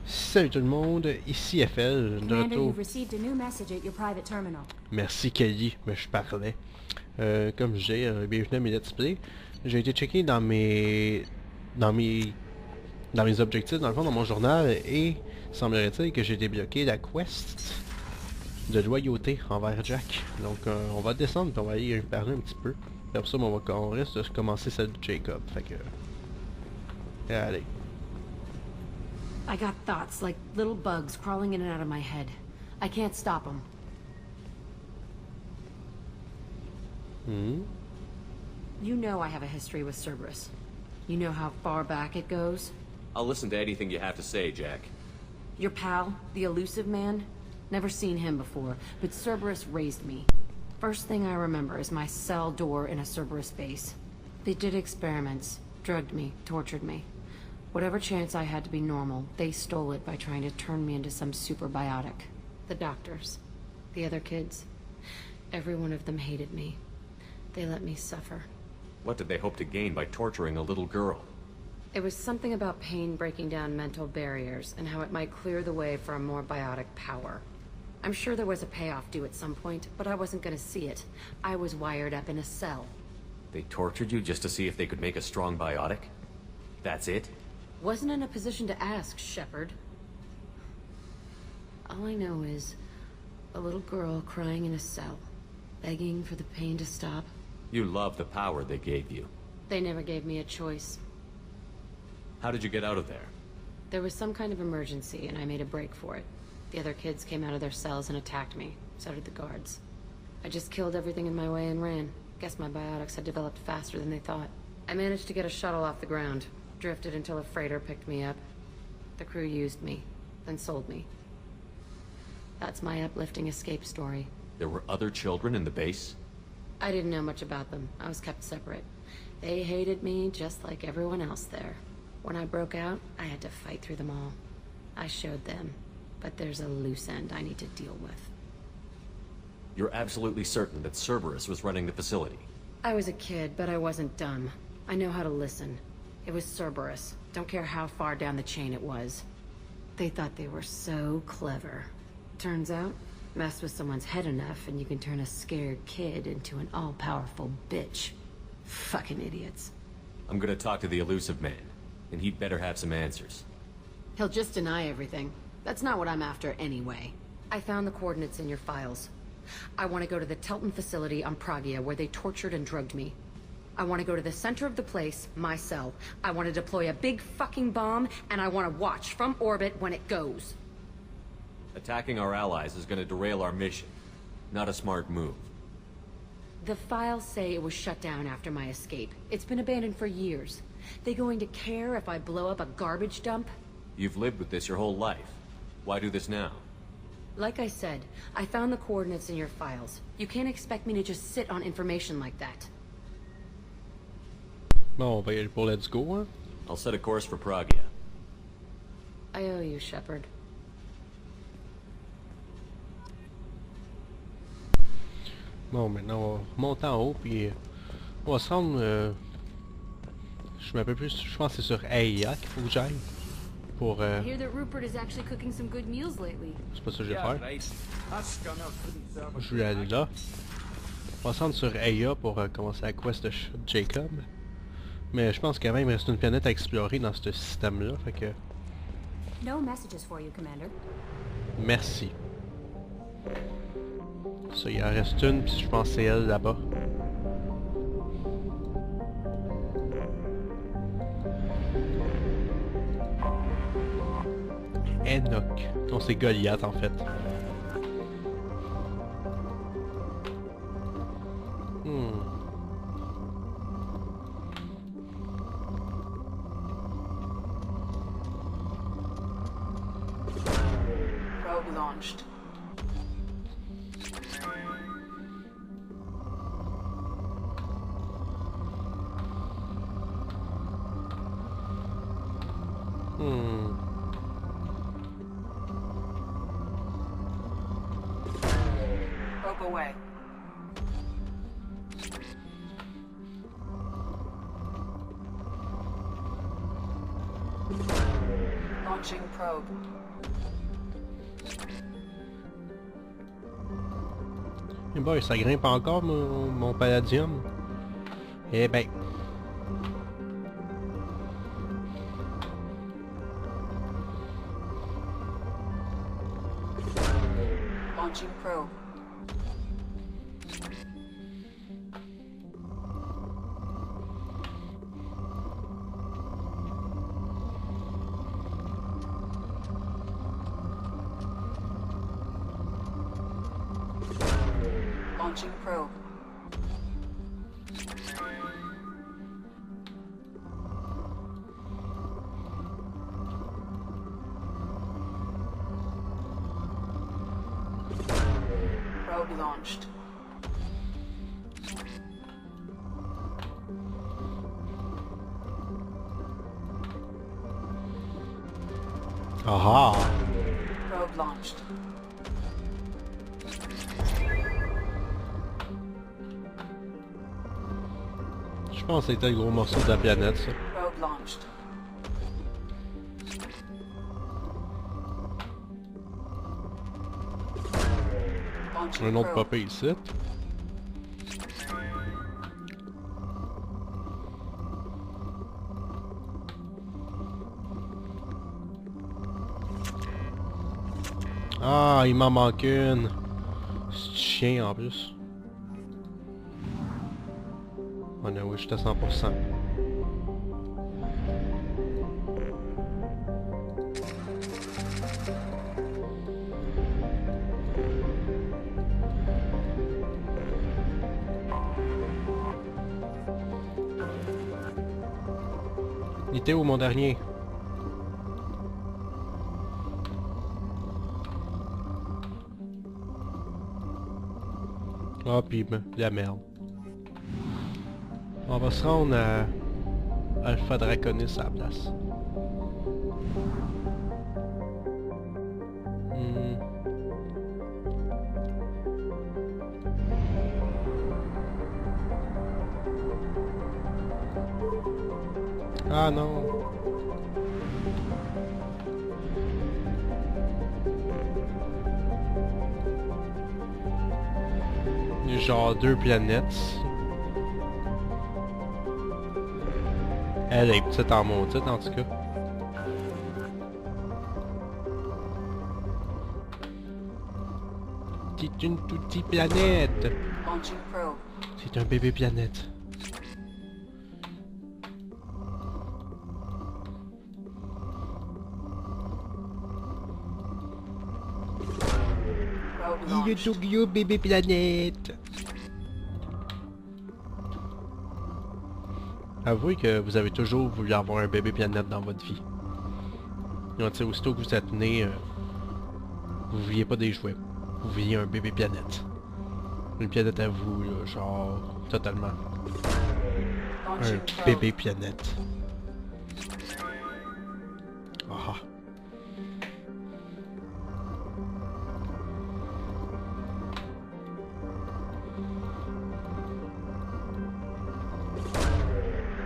Salut tout le monde, ici Eiffel, de Commander, retour. you've received a new message at your private terminal. Merci Kelly, mais je parlais. Comme je dis, bienvenue à mes let's play. J'ai été checké dans mes objectifs, dans le fond, dans mon journal, et semblerait-il que j'ai débloqué la quest de loyauté envers Jack. Donc on va descendre et on va aller y parler un petit peu. Et après ça, on risque de commencer celle de Jacob. Fait que... Allez. I got thoughts like little bugs crawling in and out of my head. I can't stop them. You know I have a history with Cerberus. You know how far back it goes? I'll listen to anything you have to say, Jack. Your pal, the elusive man? Never seen him before, but Cerberus raised me. First thing I remember is my cell door in a Cerberus base. They did experiments, drugged me, tortured me. Whatever chance I had to be normal, they stole it by trying to turn me into some super biotic. The doctors, the other kids, every one of them hated me. They let me suffer. What did they hope to gain by torturing a little girl? It was something about pain breaking down mental barriers and how it might clear the way for a more biotic power. I'm sure there was a payoff due at some point, but I wasn't gonna see it. I was wired up in a cell. They tortured you just to see if they could make a strong biotic? That's it? Wasn't in a position to ask, Shepard. All I know is a little girl crying in a cell, begging for the pain to stop. You love the power they gave you. They never gave me a choice. How did you get out of there? There was some kind of emergency, and I made a break for it. The other kids came out of their cells and attacked me. So did the guards. I just killed everything in my way and ran. Guess my biotics had developed faster than they thought. I managed to get a shuttle off the ground. Drifted until a freighter picked me up. The crew used me, then sold me. That's my uplifting escape story. There were other children in the base? I didn't know much about them. I was kept separate. They hated me just like everyone else there. When I broke out, I had to fight through them all. I showed them, but there's a loose end I need to deal with. You're absolutely certain that Cerberus was running the facility? I was a kid, but I wasn't dumb. I know how to listen. It was Cerberus. Don't care how far down the chain it was. They thought they were so clever. Turns out, mess with someone's head enough and you can turn a scared kid into an all-powerful bitch. Fucking idiots. I'm gonna talk to the elusive man, and he'd better have some answers. He'll just deny everything. That's not what I'm after anyway. I found the coordinates in your files. I want to go to the Telton facility on Pragia where they tortured and drugged me. I want to go to the center of the place, my cell. I want to deploy a big fucking bomb, and I want to watch from orbit when it goes. Attacking our allies is gonna derail our mission. Not a smart move. The files say it was shut down after my escape. It's been abandoned for years. They going to care if I blow up a garbage dump? You've lived with this your whole life. Why do this now? Like I said, I found the coordinates in your files. You can't expect me to just sit on information like that. Bon, on va y aller pour let's go, hein? I'll set a course for Pragia. I owe you, Shepard. Bon, maintenant on va monter en haut, puis on va se rendre... je m'appelle plus... Je pense que c'est sur Aeia qu'il faut que j'aille. Pour... I hear that Rupert is actually cooking some good meals lately. C'est pas ça que je vais faire. Moi, je vais aller là. On va se rendre sur Aeia pour commencer la quest de Jacob. Mais je pense quand même il reste une planète à explorer dans ce système-là, fait que... No messages for you, Commander. Merci. Ça, il en reste une, puis je pense que c'est elle là-bas. Enoch. Non, c'est Goliath en fait. Probe launched. Probe away. Launching probe. Eh boy, ça grimpe encore mon palladium. Eh ben. Launching probe. Launching probe. Probe launched. Aha! Probe launched. Je pense que c'était le gros morceau de la planète, ça. Probe launched. Launching Un autre probe. popé ici. Ah, il m'en manque une. C'est chien en plus. Oh non, oui, je suis à 100%. Il était où mon dernier? Ah, puis la merde. On va se rendre à Alpha Draconis à la place. Ah non. Il y a genre 2 planètes. Elle est petite en maudite en tout cas. C'est une toute petite planète. Launching probe. C'est un bébé planète. Probe Il est launched. Tokyo bébé planète. Avouez que vous avez toujours voulu avoir un bébé planète dans votre vie. Donc, aussitôt que vous êtes né, vous vouliez pas des jouets. Vous vouliez un bébé planète. Une planète à vous, là, genre, totalement. Un Launching probe. bébé planète. Ah.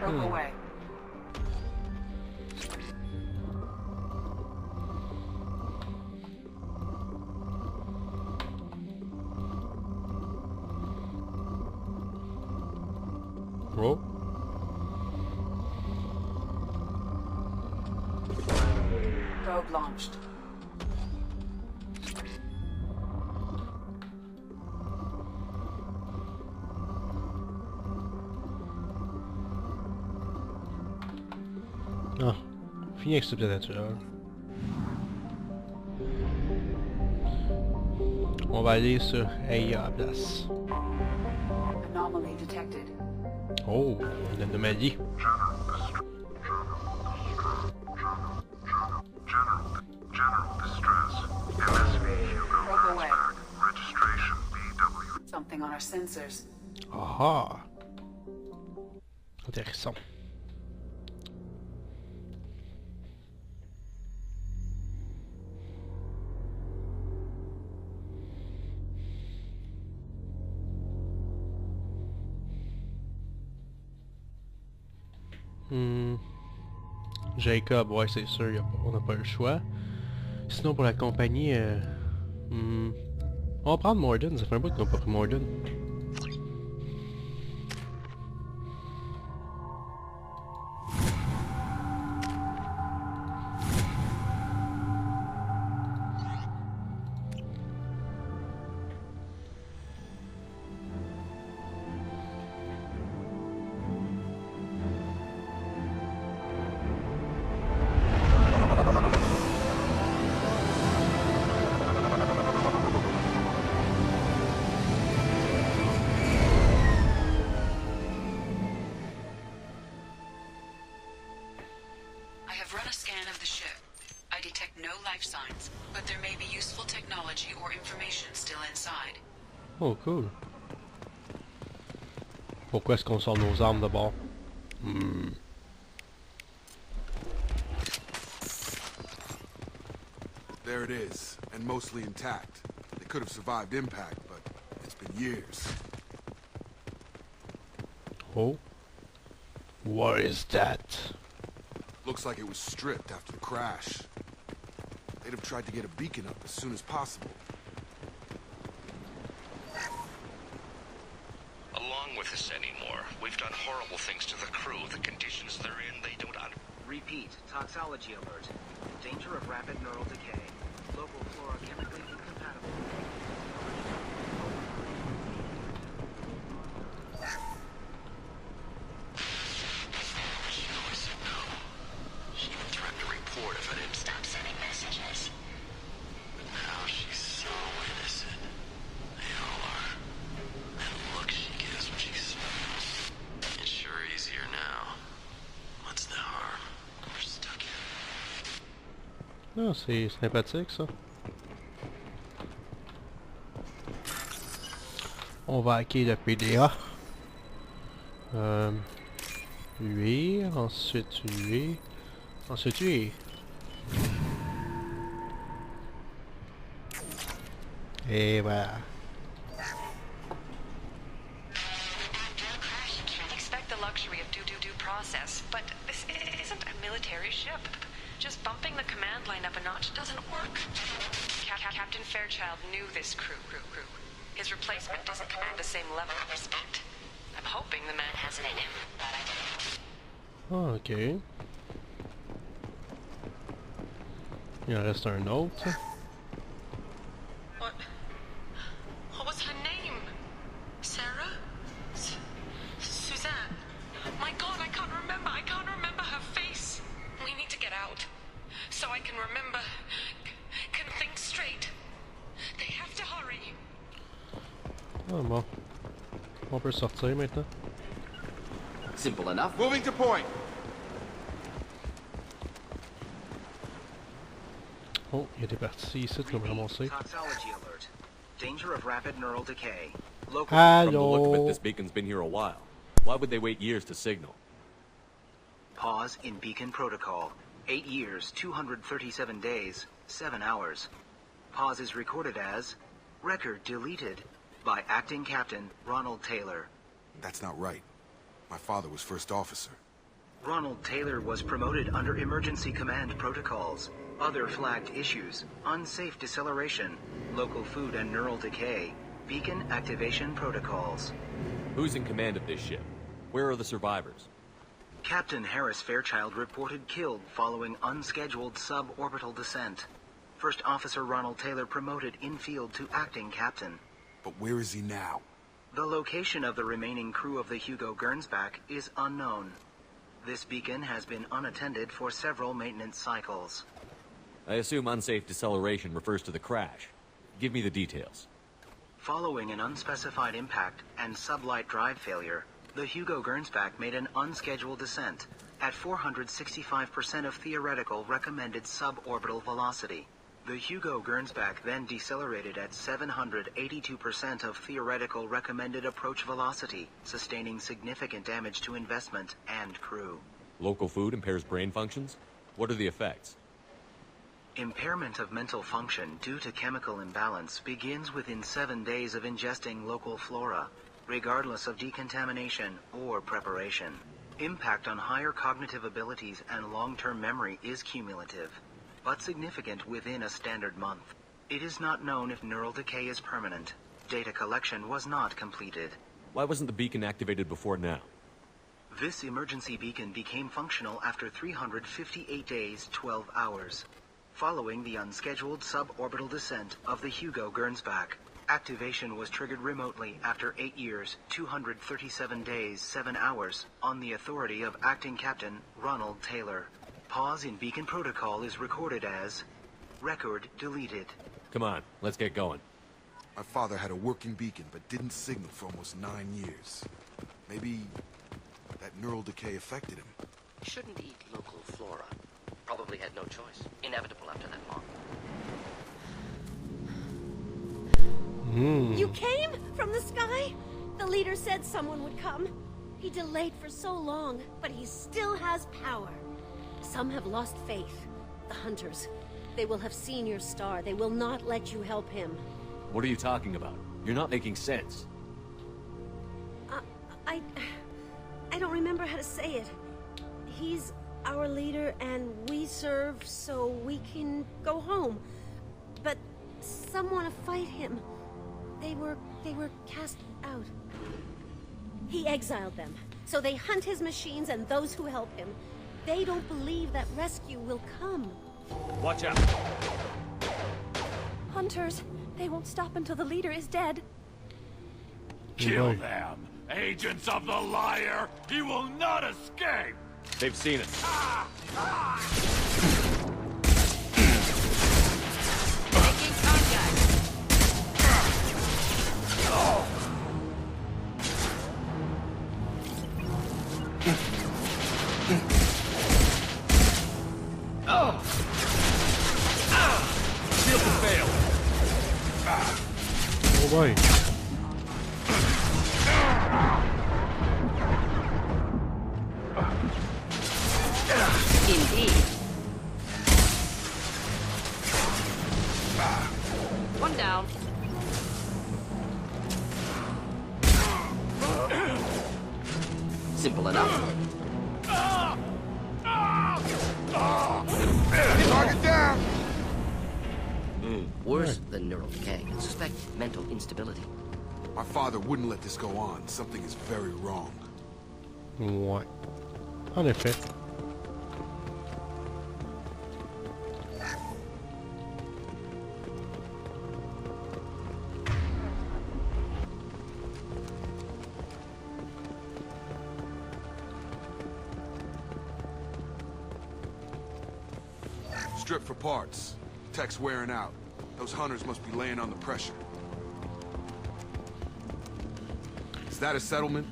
Probe away. Oh. Probe launched. Ah. Fini avec cette planète-là. On va aller sur Aeia à la place. Anomaly detected. Oh, une anomalie. General distress. MSV Hugo Probe away. Rosberg. Registration BW. Something on our sensors. Ah. Intéressant. Jacob, ouais, c'est sûr, on n'a pas le choix. Sinon, pour la compagnie, on va prendre Morden, ça fait un bout qu'on n'a pas pris Morden. Oh, cool. Pourquoi est-ce qu'on sort nos armes d'abord? There it is, and mostly intact. They could have survived impact, but it's been years. Oh. What is that? Looks like it was stripped after the crash. They'd have tried to get a beacon up as soon as possible. Along with us anymore. We've done horrible things to the crew. The conditions they're in, they don't Repeat, toxology alert. Danger of rapid neural decay. Local flora chemically incompatible. She always said no. She even threatened to report if I didn't stop sending messages. But now she's so innocent. They all are. That look she gives when she smiles. It's sure easier now. What's the harm? We're stuck here. Ah, c'est sympathique ça. On va hacker le PDA. Lui, ensuite lui, ensuite lui. Et voilà. Expect the luxury of due process, but this isn't a military ship. Just bumping the command line up a notch doesn't work. Captain Fairchild knew this crew. His replacement doesn't command the same level of respect. I'm hoping the man has it in him, but I don't. Ah, ok. Il en reste un autre. What was her name? Sarah? Suzanne? My God, I can't remember her face. We need to get out. So I can remember, can think straight. They have to hurry. Ah bon. On peut sortir maintenant. Simple enough. Moving to point. Oh, il était parti ici de me ramasser. Toxology alert. Danger of rapid neural decay. Local From the look of it, Allô? this beacon's been here a while. Why would they wait years to signal? pause in beacon protocol. 8 years, 237 days, 7 hours. Pause is recorded as record deleted by acting captain Ronald Taylor. That's not right. My father was first officer. Ronald Taylor was promoted under emergency command protocols. Other flagged issues: unsafe deceleration, local food and neural decay, beacon activation protocols. Who's in command of this ship? Where are the survivors? Captain Harris Fairchild reported killed following unscheduled suborbital descent. First Officer Ronald Taylor promoted in-field to acting captain. But where is he now? The location of the remaining crew of the Hugo Gernsback is unknown. This beacon has been unattended for several maintenance cycles. I assume unsafe deceleration refers to the crash. Give me the details. Following an unspecified impact and sublight drive failure, the Hugo Gernsback made an unscheduled descent at 465% of theoretical recommended suborbital velocity. The Hugo Gernsback then decelerated at 782% of theoretical recommended approach velocity, sustaining significant damage to investment and crew. Local food impairs brain functions? What are the effects? Impairment of mental function due to chemical imbalance begins within 7 days of ingesting local flora, regardless of decontamination or preparation. Impact on higher cognitive abilities and long-term memory is cumulative, but significant within a standard month. It is not known if neural decay is permanent. Data collection was not completed. Why wasn't the beacon activated before now? This emergency beacon became functional after 358 days, 12 hours, following the unscheduled suborbital descent of the Hugo Gernsback. Activation was triggered remotely after 8 years, 237 days, 7 hours, on the authority of Acting Captain Ronald Taylor. Pause in beacon protocol is recorded as record deleted. Come on, let's get going. My father had a working beacon, but didn't signal for almost 9 years. Maybe that neural decay affected him. Shouldn't eat local flora. Probably had no choice. Inevitable after that long. You came from the sky? The leader said someone would come. He delayed for so long, but he still has power. Some have lost faith. The hunters. They will have seen your star. They will not let you help him. What are you talking about? You're not making sense. I don't remember how to say it. He's our leader and we serve so we can go home. But some want to fight him. They were cast out. He exiled them, so they hunt his machines and those who help him. They don't believe that rescue will come. Watch out! Hunters, they won't stop until the leader is dead. Kill them! Agents of the liar! He will not escape! They've seen us. Making contact. Shield has failed. Oh boy. Indeed. One down. Simple enough. Target down! Worse than neural decay. Suspect mental instability. My father wouldn't let this go on. Something is very wrong. Ouais. En effet. Strip for parts. Tech's wearing out. Those hunters must be laying on the pressure. Is that a settlement?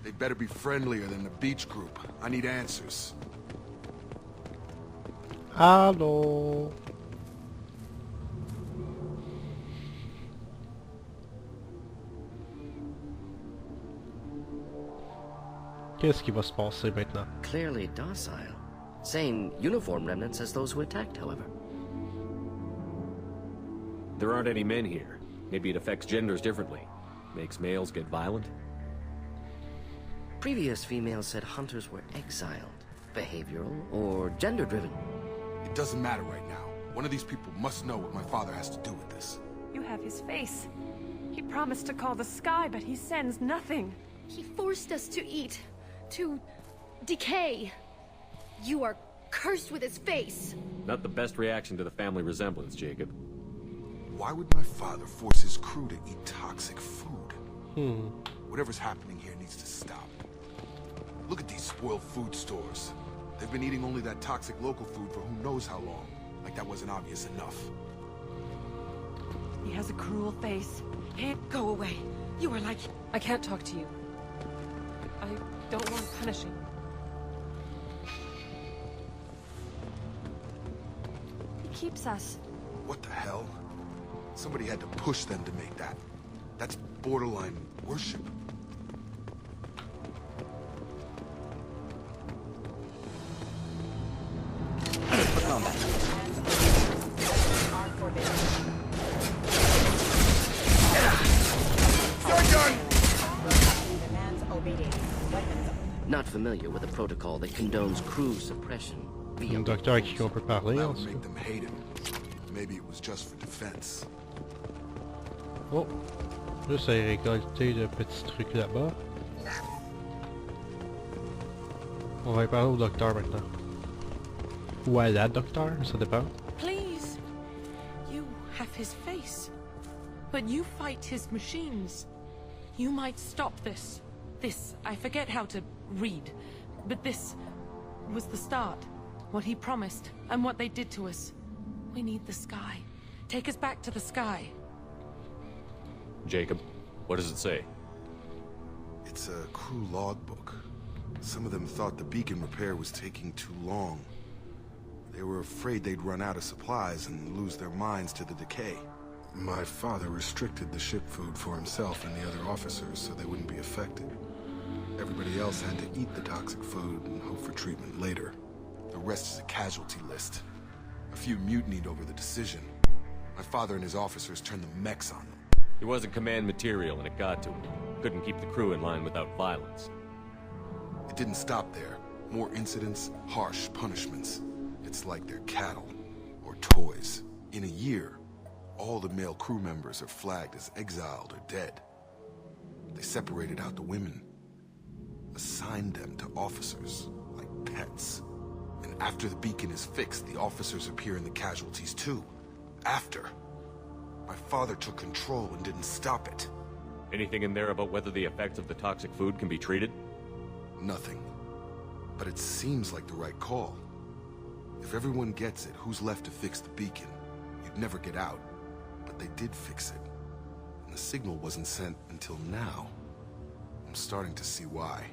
They'd better be friendlier than the beach group. I need answers. Allô? Qu'est-ce qui va se passer maintenant? Clearly docile. Same uniform remnants as those who attacked, however. There aren't any men here. Maybe it affects genders differently. Makes males get violent? Previous females said hunters were exiled. Behavioral or gender-driven. It doesn't matter right now. One of these people must know what my father has to do with this. You have his face. He promised to call the sky, but he sends nothing. He forced us to eat, to decay. You are cursed with his face. Not the best reaction to the family resemblance, Jacob. Why would my father force his crew to eat toxic food? Whatever's happening here needs to stop. Look at these spoiled food stores. They've been eating only that toxic local food for who knows how long. Like that wasn't obvious enough. He has a cruel face. Go away. You are like... I can't talk to you. I don't want punishing. He keeps us. What the hell? Somebody had to push them to make that. That's borderline worship. Not familiar with a protocol that condones crew suppression via... Un docteur à qui on peut parler, That en would tout make cas. them hate him. Maybe it was just for defense. Oh! Juste à récolter le petit truc là-bas. On va y parler au docteur maintenant. Ou à la docteur, ça dépend. Please. You have his face. But you fight his machines. You might stop this. This, I forget how to read. But this was the start. What he promised, and what they did to us. We need the sky. Take us back to the sky. Jacob, what does it say? It's a crew logbook. Some of them thought the beacon repair was taking too long. They were afraid they'd run out of supplies and lose their minds to the decay. My father restricted the ship food for himself and the other officers so they wouldn't be affected. Everybody else had to eat the toxic food and hope for treatment later. The rest is a casualty list. A few mutinied over the decision. My father and his officers turned the mechs on them. He wasn't command material and it got to him. Couldn't keep the crew in line without violence. It didn't stop there. More incidents, harsh punishments. It's like they're cattle, or toys. In a year, all the male crew members are flagged as exiled or dead. They separated out the women, assigned them to officers, like pets. And after the beacon is fixed, the officers appear in the casualties too. After. My father took control and didn't stop it. Anything in there about whether the effects of the toxic food can be treated? Nothing. But it seems like the right call. If everyone gets it, who's left to fix the beacon? You'd never get out. But they did fix it. And the signal wasn't sent until now. I'm starting to see why.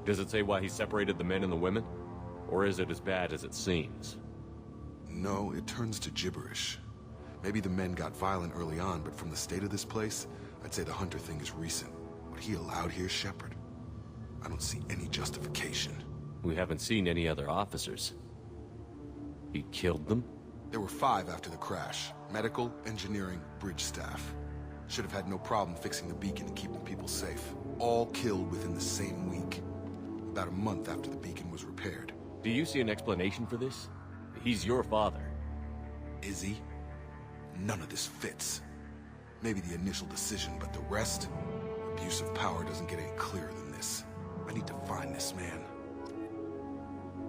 Does it say why he separated the men and the women? Or is it as bad as it seems? No, it turns to gibberish. Maybe the men got violent early on, but from the state of this place, I'd say the Hunter thing is recent. What he allowed here, Shepard, I don't see any justification. We haven't seen any other officers. He killed them? There were 5 after the crash. Medical, engineering, bridge staff. Should have had no problem fixing the beacon and keeping people safe. All killed within the same week. About a month after the beacon was repaired. Do you see an explanation for this? He's your father. Is he? None of this fits. Maybe the initial decision, but the rest? Abuse of power doesn't get any clearer than this. I need to find this man.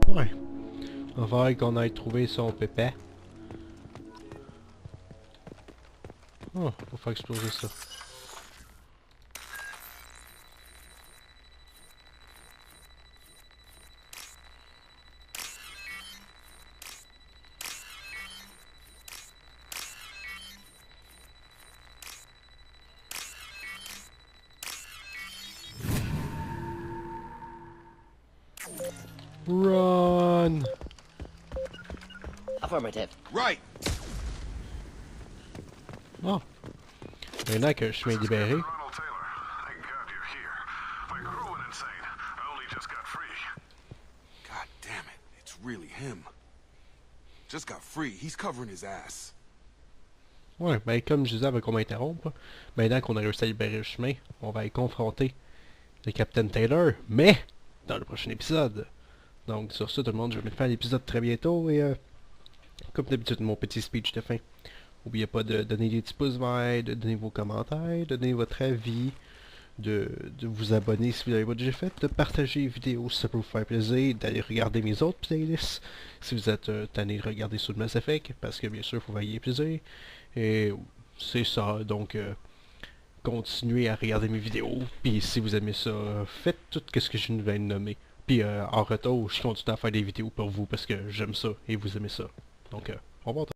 Ouais. On va voir qu'on aille trouver son pépé. Oh, on va faire exploser ça. Run! Affirmative. Right! Oh! Maintenant que je suis libéré. God damn it, it's really him. Just got free, he's covering his ass. Ouais, ben comme je disais avant qu'on m'interrompe, maintenant qu'on a réussi à libérer le chemin, on va aller confronter le Capitaine Taylor, mais dans le prochain épisode. Donc sur ce tout le monde, je vais mettre fin à l'épisode très bientôt et comme d'habitude mon petit speech de fin. N'oubliez pas de donner des petits pouces verts, de donner vos commentaires, de donner votre avis, de vous abonner si vous l'avez pas déjà fait, de partager les vidéos si ça peut vous faire plaisir, d'aller regarder mes autres playlists si vous êtes tanné de regarder sur le Mass Effect, parce que bien sûr il faut veiller plaisir. Et c'est ça, donc continuez à regarder mes vidéos, puis si vous aimez ça, faites tout ce que je viens de nommer. Puis en retour, je continue à faire des vidéos pour vous parce que j'aime ça et vous aimez ça. Donc, au revoir.